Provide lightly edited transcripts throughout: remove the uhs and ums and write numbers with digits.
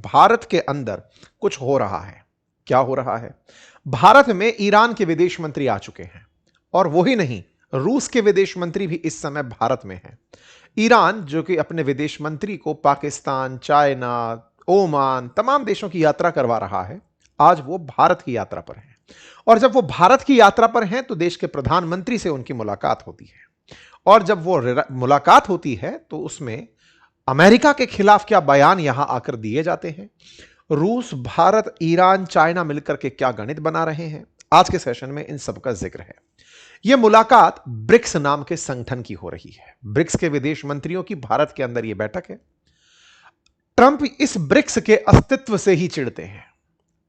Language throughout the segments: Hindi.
भारत के अंदर कुछ हो रहा है। क्या हो रहा है? भारत में ईरान के विदेश मंत्री आ चुके हैं, और वो ही नहीं, रूस के विदेश मंत्री भी इस समय भारत में हैं। ईरान जो कि अपने विदेश मंत्री को पाकिस्तान, चाइना, ओमान, तमाम देशों की यात्रा करवा रहा है, आज वो भारत की यात्रा पर है। और जब वो भारत की यात्रा पर हैं तो देश के प्रधानमंत्री से उनकी मुलाकात होती है, और जब वो मुलाकात होती है तो उसमें अमेरिका के खिलाफ क्या बयान यहां आकर दिए जाते हैं, रूस, भारत, ईरान, चाइना मिलकर के क्या गणित बना रहे हैं, आज के सेशन में इन सब का जिक्र है। यह मुलाकात ब्रिक्स नाम के संगठन की हो रही है। ब्रिक्स के विदेश मंत्रियों की भारत के अंदर यह बैठक है। ट्रंप इस ब्रिक्स के अस्तित्व से ही चिढ़ते हैं।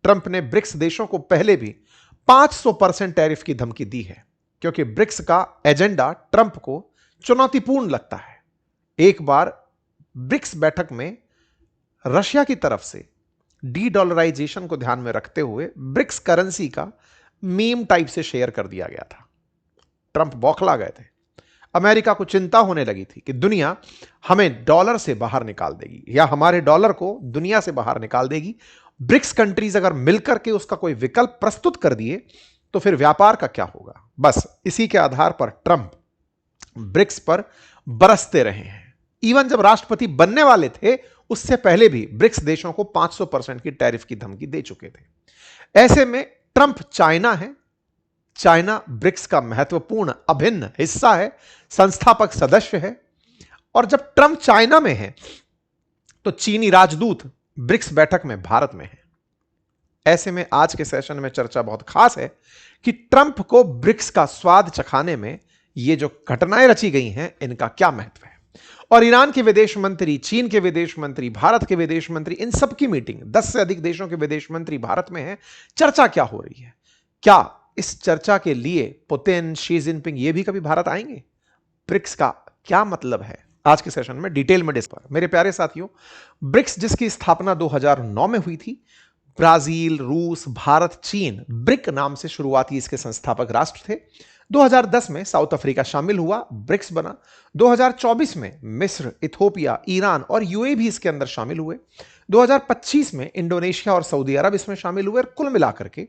ट्रंप ने ब्रिक्स देशों को पहले भी 500% टैरिफ की धमकी दी है, क्योंकि ब्रिक्स का एजेंडा ट्रंप को चुनौतीपूर्ण लगता है। एक बार ब्रिक्स बैठक में रशिया की तरफ से डी-डॉलराइजेशन को ध्यान में रखते हुए ब्रिक्स करेंसी का मीम टाइप से शेयर कर दिया गया था। ट्रंप बौखला गए थे। अमेरिका को चिंता होने लगी थी कि दुनिया हमें डॉलर से बाहर निकाल देगी, या हमारे डॉलर को दुनिया से बाहर निकाल देगी। ब्रिक्स कंट्रीज अगर मिलकर के उसका कोई विकल्प प्रस्तुत कर दिए तो फिर व्यापार का क्या होगा। बस इसी के आधार पर ट्रंप ब्रिक्स पर बरसते रहे हैं। इवन जब राष्ट्रपति बनने वाले थे उससे पहले भी ब्रिक्स देशों को 500% की टैरिफ की धमकी दे चुके थे। ऐसे में ट्रंप चाइना है, चाइना ब्रिक्स का महत्वपूर्ण अभिन्न हिस्सा है, संस्थापक सदस्य है, और जब ट्रंप चाइना में है तो चीनी राजदूत ब्रिक्स बैठक में भारत में है। ऐसे में आज के सेशन में चर्चा बहुत खास है कि ट्रंप को ब्रिक्स का स्वाद चखाने में ये जो घटनाएं रची गई हैं इनका क्या महत्व है। और ईरान के विदेश मंत्री, चीन के विदेश मंत्री, भारत के विदेश मंत्री, इन सब की मीटिंग, 10 से अधिक देशों के विदेश मंत्री भारत में हैं। चर्चा क्या हो रही है? क्या इस चर्चा के लिए पुतिन, शी जिनपिंग ये भी कभी भारत आएंगे? ब्रिक्स का क्या मतलब है? आज के सेशन में डिटेल में डिस्कस। मेरे प्यारे साथियों, ब्रिक्स जिसकी स्थापना 2009 में हुई थी, ब्राजील, रूस, भारत, चीन ब्रिक नाम से शुरुआती इसके संस्थापक राष्ट्र थे। 2010 में साउथ अफ्रीका शामिल हुआ, ब्रिक्स बना। 2024 में मिस्र, इथोपिया, ईरान और यूएई भी इसके अंदर शामिल हुए। 2025 में इंडोनेशिया और सऊदी अरब इसमें शामिल हुए, और कुल मिलाकर के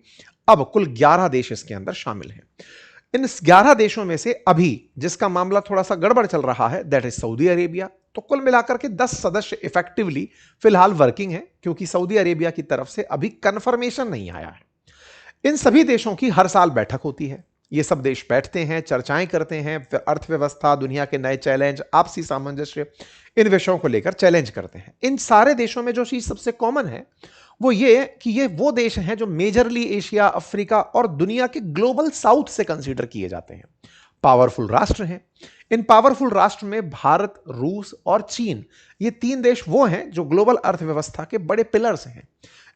अब कुल 11 देश इसके अंदर शामिल हैं। इन 11 देशों में से अभी जिसका मामला थोड़ा सा गड़बड़ चल रहा है, दैट इज सऊदी अरेबिया। तो कुल मिलाकर के 10 सदस्य इफेक्टिवली फिलहाल वर्किंग है, क्योंकि सऊदी अरेबिया की तरफ से अभी कंफर्मेशन नहीं आया है। इन सभी देशों की हर साल बैठक होती है। ये सब देश बैठते हैं, चर्चाएं करते हैं, अर्थव्यवस्था, दुनिया के नए चैलेंज, आपसी सामंजस्य, इन विषयों को लेकर चैलेंज करते हैं। इन सारे देशों में जो चीज सबसे कॉमन है वो ये कि ये वो देश हैं जो मेजरली एशिया, अफ्रीका और दुनिया के ग्लोबल साउथ से कंसीडर किए जाते हैं। पावरफुल राष्ट्र हैं। इन पावरफुल राष्ट्र में भारत, रूस और चीन, ये 3 देश वो हैं जो ग्लोबल अर्थव्यवस्था के बड़े पिलर्स हैं।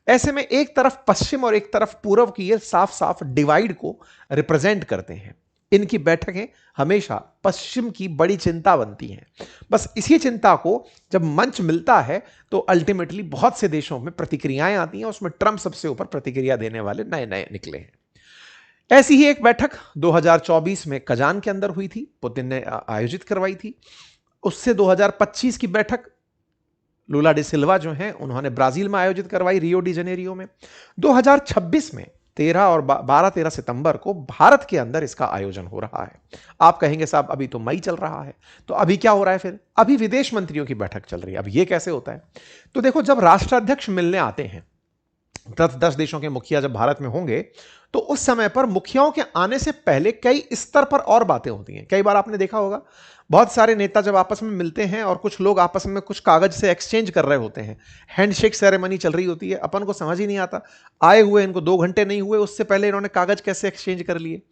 ऐसे में एक तरफ पश्चिम और एक तरफ पूर्व की ये साफ साफ डिवाइड को रिप्रेजेंट करते हैं। इनकी बैठकें हमेशा पश्चिम की बड़ी चिंता बनती हैं। बस इसी चिंता को जब मंच मिलता है तो अल्टीमेटली बहुत से देशों में प्रतिक्रियाएं आती हैं। उसमें ट्रंप सबसे ऊपर प्रतिक्रिया देने वाले नए नए निकले हैं। ऐसी ही एक बैठक 2024 में कजान के अंदर हुई थी, पुतिन ने आयोजित करवाई थी। उससे 2025 की बैठक लूला डे सिल्वा जो हैं उन्होंने ब्राजील में आयोजित करवाई, रियो डी जनेरियो में। 2026 में 12-13 सितंबर को भारत के अंदर इसका आयोजन हो रहा है। आप कहेंगे साहब अभी तो मई चल रहा है, तो अभी क्या हो रहा है? फिर अभी विदेश मंत्रियों की बैठक चल रही है। अब ये कैसे होता है? तो देखो, जब राष्ट्राध्यक्ष मिलने आते हैं, 10 देशों के मुखिया जब भारत में होंगे तो उस समय पर मुखियाओं के आने से पहले कई स्तर पर और बातें होती हैं। कई बार आपने देखा होगा बहुत सारे नेता जब आपस में मिलते हैं और कुछ लोग आपस में कुछ कागज से एक्सचेंज कर रहे होते हैं, हैंडशेक सेरेमनी चल रही होती है, अपन को समझ ही नहीं आता। आए हुए इनको 2 घंटे नहीं हुए, उससे पहले इन्होंने कागज कैसे एक्सचेंज कर लिए।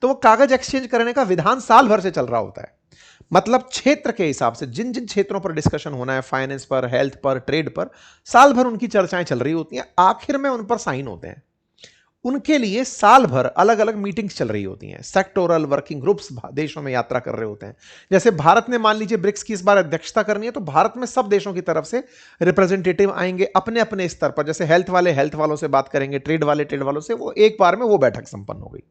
तो वो कागज एक्सचेंज करने का विधान साल भर से चल रहा होता है। मतलब क्षेत्र के हिसाब से जिन जिन क्षेत्रों पर डिस्कशन होना है, फाइनेंस पर, हेल्थ पर, ट्रेड पर, साल भर उनकी चर्चाएं चल रही होती हैं। आखिर में उन पर साइन होते हैं। उनके लिए साल भर अलग अलग मीटिंग्स चल रही होती हैं, सेक्टोरल वर्किंग ग्रुप्स देशों में यात्रा कर रहे होते हैं। जैसे भारत ने मान लीजिए ब्रिक्स की इस बार अध्यक्षता करनी है, तो भारत में सब देशों की तरफ से रिप्रेजेंटेटिव आएंगे अपने अपने स्तर पर। जैसे हेल्थ वाले हेल्थ वालों से बात करेंगे, ट्रेड वाले ट्रेड वालों से, वो एक बार में वो बैठक संपन्न हो गई।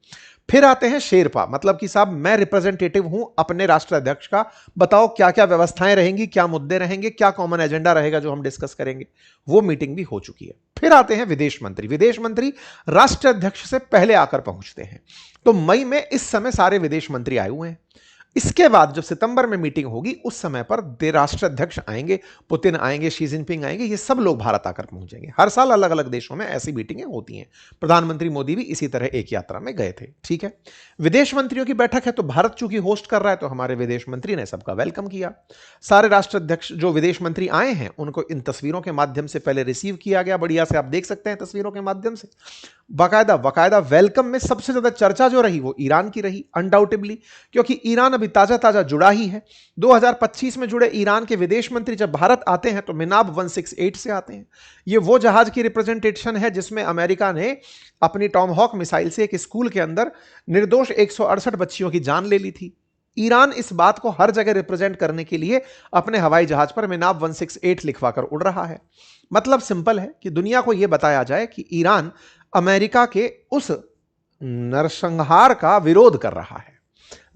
फिर आते हैं शेरपा, मतलब कि साहब मैं रिप्रेजेंटेटिव हूं अपने राष्ट्राध्यक्ष का, बताओ क्या क्या व्यवस्थाएं रहेंगी, क्या मुद्दे रहेंगे, क्या कॉमन एजेंडा रहेगा जो हम डिस्कस करेंगे। वो मीटिंग भी हो चुकी है। फिर आते हैं विदेश मंत्री। विदेश मंत्री राष्ट्राध्यक्ष से पहले आकर पहुंचते हैं। तो मई में इस समय सारे विदेश मंत्री आए हुए हैं। इसके बाद जब सितंबर में मीटिंग होगी, उस समय पर राष्ट्राध्यक्ष आएंगे, पुतिन आएंगे, शी जिनपिंग आएंगे, ये सब लोग भारत आकर पहुंचेंगे। हर साल अलग अलग देशों में ऐसी मीटिंगें होती हैं। प्रधानमंत्री मोदी भी इसी तरह एक यात्रा में गए थे। ठीक है, विदेश मंत्रियों की बैठक है, तो भारत चूंकि होस्ट कर रहा है, तो हमारे विदेश मंत्री ने सबका वेलकम किया। सारे राष्ट्राध्यक्ष जो विदेश मंत्री आए हैं, उनको इन तस्वीरों के माध्यम से पहले रिसीव किया गया। बढ़िया से आप देख सकते हैं तस्वीरों के माध्यम से। बाकायदा वेलकम में सबसे ज्यादा चर्चा जो रही वो ईरान की रही, अनडाउटेबली, क्योंकि ईरान अभी ताजा ताजा जुड़ा ही है। 2025 में जुड़े ईरान के विदेश मंत्री जब भारत आते हैं तो मिनाब 168 से आते हैं। ये वो जहाज की रिप्रेजेंटेशन है जिसमें अमेरिका ने अपनी टॉमहॉक मिसाइल से एक स्कूल के अंदर निर्दोष 168 बच्चियों की जान ले ली थी। ईरान इस बात को हर जगह रिप्रेजेंट करने के लिए अपने हवाई जहाज पर मिनाब 168 लिखवाकर उड़ रहा है। मतलब सिंपल है कि दुनिया को यह बताया जाए कि ईरान अमेरिका के उस नरसंहार का विरोध कर रहा है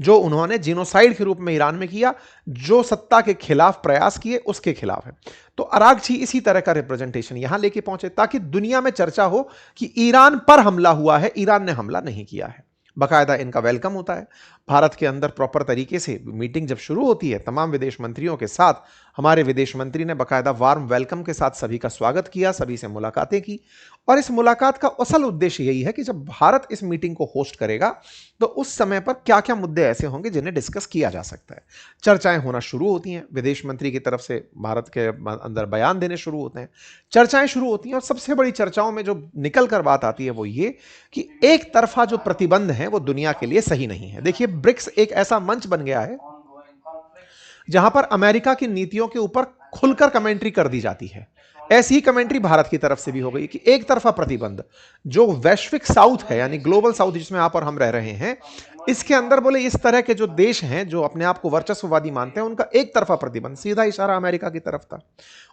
जो उन्होंने जिनोसाइड के रूप में ईरान में किया, जो सत्ता के खिलाफ प्रयास किए उसके खिलाफ है। तो अरागची इसी तरह का रिप्रेजेंटेशन यहां लेके पहुंचे ताकि दुनिया में चर्चा हो कि ईरान पर हमला हुआ है, ईरान ने हमला नहीं किया है। बाकायदा इनका वेलकम होता है भारत के अंदर। प्रॉपर तरीके से मीटिंग जब शुरू होती है तमाम विदेश मंत्रियों के साथ, हमारे विदेश मंत्री ने बाकायदा वार्म वेलकम के साथ सभी का स्वागत किया, सभी से मुलाकातें की। और इस मुलाकात का असल उद्देश्य यही है कि जब भारत इस मीटिंग को होस्ट करेगा तो उस समय पर क्या क्या मुद्दे ऐसे होंगे जिन्हें डिस्कस किया जा सकता है। चर्चाएं होना शुरू होती हैं, विदेश मंत्री की तरफ से भारत के अंदर बयान देने शुरू होते हैं, चर्चाएं शुरू होती हैं। और सबसे बड़ी चर्चाओं में जो निकल कर बात आती है वो ये कि एक तरफा जो प्रतिबंध है वो दुनिया के लिए सही नहीं है। देखिए, ब्रिक्स एक ऐसा मंच बन गया है जहां पर अमेरिका की नीतियों के ऊपर खुलकर कमेंट्री कर दी जाती है। ऐसी ही कमेंट्री भारत की तरफ से भी हो गई कि एक तरफा प्रतिबंध जो वैश्विक साउथ है, यानी ग्लोबल साउथ जिसमें आप और हम रह रहे हैं, इसके अंदर बोले इस तरह के जो देश हैं जो अपने आप को वर्चस्ववादी मानते हैं, उनका एक तरफा प्रतिबंध, सीधा इशारा अमेरिका की तरफ था।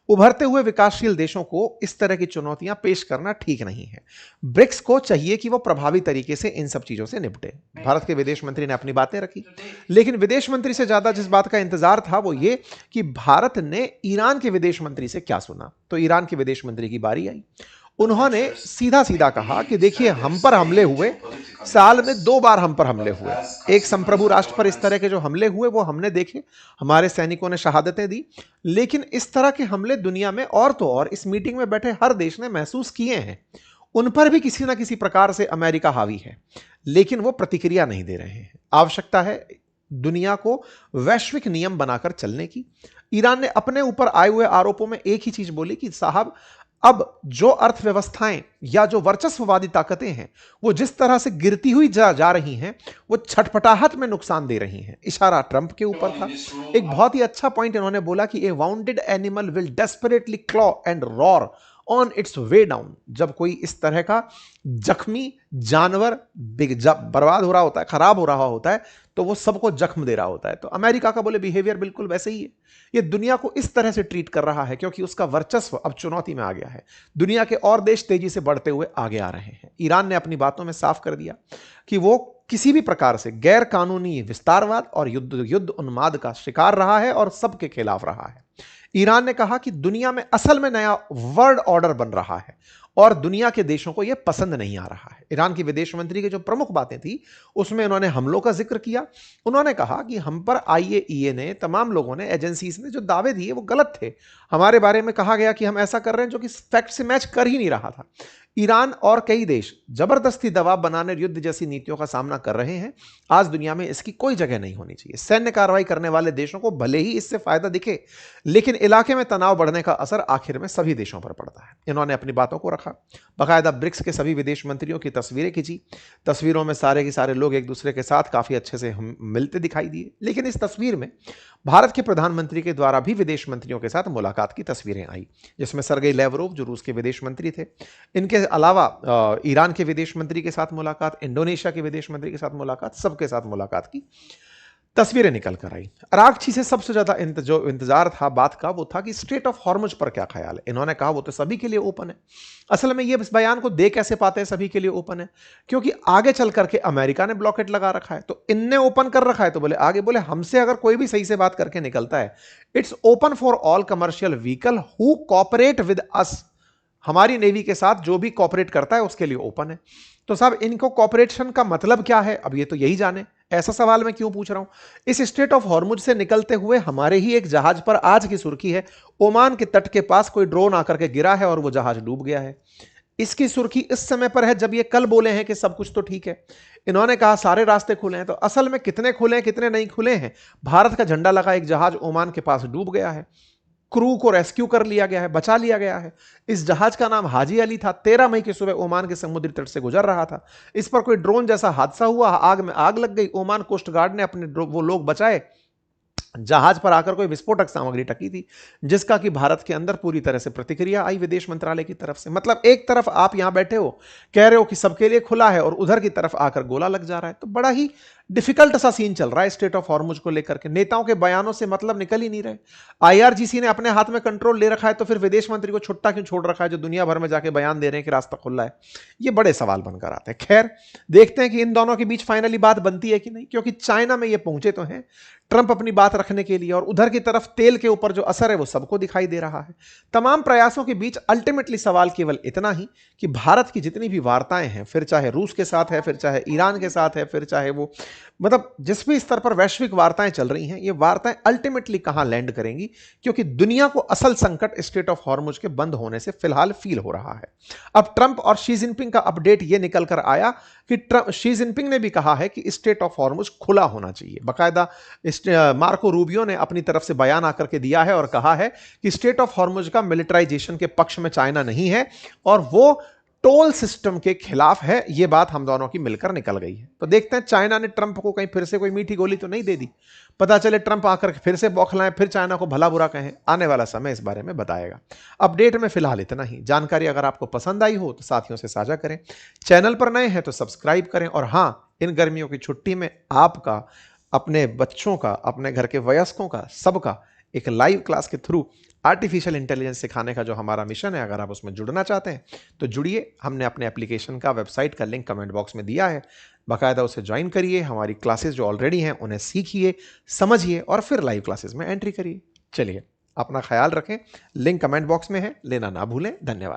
उभरते हुए विकासशील देशों को इस तरह की चुनौतियां पेश करना ठीक नहीं है। ब्रिक्स को चाहिए कि वो प्रभावी तरीके से इन सब चीजों से निपटे। भारत के विदेश मंत्री ने अपनी बातें रखी, लेकिन विदेश मंत्री से ज्यादा जिस बात का इंतजार था वो ये कि भारत ने ईरान के विदेश मंत्री से क्या सुना। तो ईरान के विदेश मंत्री की बारी आई। उन्होंने सीधा सीधा कहा कि देखिए, हम पर हमले हुए, साल में 2 बार हम पर हमले हुए। एक संप्रभु राष्ट्र पर इस तरह के जो हमले हुए वो हमने देखे, हमारे सैनिकों ने शहादतें दी, लेकिन इस तरह के हमले दुनिया में और तो और इस मीटिंग में बैठे हर देश ने महसूस किए हैं। उन पर भी किसी ना किसी प्रकार से अमेरिका हावी है, लेकिन वो प्रतिक्रिया नहीं दे रहे हैं। आवश्यकता है दुनिया को वैश्विक नियम बनाकर चलने की। ईरान ने अपने ऊपर आए हुए आरोपों में एक ही चीज बोली कि साहब, अब जो अर्थव्यवस्थाएं या जो वर्चस्ववादी ताकतें हैं वो जिस तरह से गिरती हुई जा रही हैं, वो छटपटाहट में नुकसान दे रही हैं। इशारा ट्रंप के ऊपर था। एक बहुत ही अच्छा पॉइंट इन्होंने बोला कि a wounded animal will desperately claw and roar on its way down. जब कोई इस तरह का जख्मी जानवर बर्बाद हो रहा होता है, खराब हो रहा होता है, तो वो सबको जख्म दे रहा होता है। तो अमेरिका का बोले बिहेवियर बिल्कुल वैसे ही है। ये दुनिया को इस तरह से ट्रीट कर रहा है क्योंकि उसका वर्चस्व अब चुनौती में आ गया है। दुनिया के और देश तेजी से बढ़ते हुए आगे आ रहे हैं। ईरान ने अपनी बातों में साफ कर दिया कि वो किसी भी प्रकार से गैर कानूनी विस्तारवाद और युद्ध उन्माद का शिकार रहा है और सबके खिलाफ रहा है। ईरान ने कहा कि दुनिया में असल में नया वर्ल्ड ऑर्डर बन रहा है और दुनिया के देशों को यह पसंद नहीं आ रहा है। ईरान की विदेश मंत्री की जो प्रमुख बातें थी उसमें उन्होंने हमलों का जिक्र किया। उन्होंने कहा कि हम पर IAEA ने, तमाम लोगों ने, एजेंसीज ने जो दावे दिए वो गलत थे। हमारे बारे में कहा गया कि हम ऐसा कर रहे हैं जो कि फैक्ट से मैच कर ही नहीं रहा था। ईरान और कई देश जबरदस्ती दबाव बनाने और युद्ध जैसी नीतियों का सामना कर रहे हैं। आज दुनिया में इसकी कोई जगह नहीं होनी चाहिए। सैन्य कार्रवाई करने वाले देशों को भले ही इससे फायदा दिखे, लेकिन इलाके में तनाव बढ़ने का असर आखिर में सभी देशों पर पड़ता है। इन्होंने अपनी बातों को रखा। रखा, बाकायदा ब्रिक्स के सभी विदेश मंत्रियों की तस्वीरें खींची। तस्वीरों में सारे के सारे लोग एक दूसरे के साथ काफ़ी अच्छे से हम मिलते दिखाई दिए, लेकिन इस तस्वीर में भारत के प्रधानमंत्री के द्वारा भी विदेश मंत्रियों के साथ मुलाकात की तस्वीरें आई, जिसमें सरगेई लेवरोव जो रूस के विदेश मंत्री थे, इनके अलावा ईरान के विदेश मंत्री के साथ मुलाकात, इंडोनेशिया के विदेश मंत्री के साथ मुलाकात, सबके साथ मुलाकात की तस्वीरें निकल कर आई। अरागची से सबसे ज्यादा जो इंतजार था बात का, वो था कि स्ट्रेट ऑफ हॉर्मुज पर क्या ख्याल है। इन्होंने कहा वो तो सभी के लिए ओपन है। असल में ये इस बयान को दे कैसे पाते हैं सभी के लिए ओपन है, क्योंकि आगे चल करके अमेरिका ने ब्लॉकेट लगा रखा है, तो इनने ओपन कर रखा है, तो बोले आगे बोले हमसे अगर कोई भी सही से बात करके निकलता है, it's open for all commercial vehicle who cooperate with us. हमारी नेवी के साथ जो भी कॉपरेट करता है उसके लिए ओपन है। तो साहब इनको कॉपरेशन का मतलब क्या है, अब ये तो यही जाने। ऐसा सवाल मैं क्यों पूछ रहा हूं? इस स्ट्रेट ऑफ हॉर्मुज से निकलते हुए हमारे ही एक जहाज पर आज की सुर्खी है, ओमान के तट के पास कोई ड्रोन आकर के गिरा है और वो जहाज डूब गया है। इसकी सुर्खी इस समय पर है जब ये कल बोले हैं कि सब कुछ तो ठीक है। इन्होंने कहा सारे रास्ते खुले हैं, तो असल में कितने खुले हैं कितने नहीं खुले हैं? भारत का झंडा लगा एक जहाज ओमान के पास डूब गया है, क्रू को रेस्क्यू कर लिया गया है, बचा लिया गया है। इस जहाज का नाम हाजी अली था, 13 मई की सुबह ओमान के समुद्री तट से गुजर रहा था। इस पर कोई ड्रोन जैसा हादसा हुआ, आग में आग लग गई, ओमान कोस्ट गार्ड ने अपने वो लोग बचाए। जहाज पर आकर कोई विस्फोटक सामग्री टकी थी, जिसका कि भारत के अंदर पूरी तरह से प्रतिक्रिया आई विदेश मंत्रालय की तरफ से। मतलब एक तरफ आप यहां बैठे हो कह रहे हो कि सबके लिए खुला है और उधर की तरफ आकर गोला लग जा रहा है, तो बड़ा ही डिफिकल्ट सा सीन चल रहा है स्टेट ऑफ हॉर्मुज को लेकर के। नेताओं के बयानों से मतलब निकल ही नहीं रहे। आईआरजीसी ने अपने हाथ में कंट्रोल ले रखा है, तो फिर विदेश मंत्री को छुट्टा क्यों छोड़ रखा है जो दुनिया भर में जाके बयान दे रहे हैं कि रास्ता खुला है? ये बड़े सवाल बनकर आते हैं। खैर देखते हैं कि इन दोनों के बीच फाइनली बात बनती है कि नहीं, क्योंकि चाइना में ये पहुंचे तो हैं ट्रंप अपनी बात रखने के लिए, और उधर की तरफ तेल के ऊपर जो असर है वो सबको दिखाई दे रहा है। तमाम प्रयासों के बीच अल्टीमेटली सवाल केवल इतना ही कि भारत की जितनी भी वार्ताएं हैं, फिर चाहे रूस के साथ है, फिर चाहे ईरान के साथ है, फिर चाहे वो मतलब जिस भी स्तर पर वैश्विक वार्ताएं चल रही हैं, ये वार्ताएं अल्टीमेटली कहां लैंड करेंगी, क्योंकि दुनिया को असल संकट स्ट्रेट ऑफ हॉर्मुज के बंद होने से फिलहाल फील हो रहा है। अब ट्रंप और शी जिनपिंग का अपडेट ये निकल कर आया कि शी जिनपिंग ने भी कहा है कि स्ट्रेट ऑफ हॉर्मुज खुला होना चाहिए। बाकायदा मार्को रूबियो ने अपनी तरफ से बयान आकर के दिया है और कहा है कि स्ट्रेट ऑफ हॉर्मुज का मिलिटराइजेशन के पक्ष में चाइना नहीं है और वो टोल सिस्टम के खिलाफ है। ये बात हम दोनों की मिलकर निकल गई है। तो देखते हैं चाइना ने ट्रंप को कहीं फिर से कोई मीठी गोली तो नहीं दे दी। पता चले ट्रंप आकर फिर से बौखलाएं, फिर चाइना को भला बुरा कहें। आने वाला समय इस बारे में बताएगा। अपडेट में फिलहाल इतना ही। जानकारी अगर आपको पसंद आई हो तो साथियों से साझा करें, चैनल पर नए हैं तो सब्सक्राइब करें, और हां, इन गर्मियों की छुट्टी में आपका, अपने बच्चों का, अपने घर के वयस्कों का, सबका एक लाइव क्लास के थ्रू आर्टिफिशियल इंटेलिजेंस सिखाने का जो हमारा मिशन है, अगर आप उसमें जुड़ना चाहते हैं तो जुड़िए। हमने अपने एप्लीकेशन का, वेबसाइट का लिंक कमेंट बॉक्स में दिया है, बाकायदा उसे ज्वाइन करिए। हमारी क्लासेस जो ऑलरेडी हैं उन्हें सीखिए, समझिए और फिर लाइव क्लासेस में एंट्री करिए। चलिए, अपना ख्याल रखें। लिंक कमेंट बॉक्स में है, लेना ना भूलें। धन्यवाद।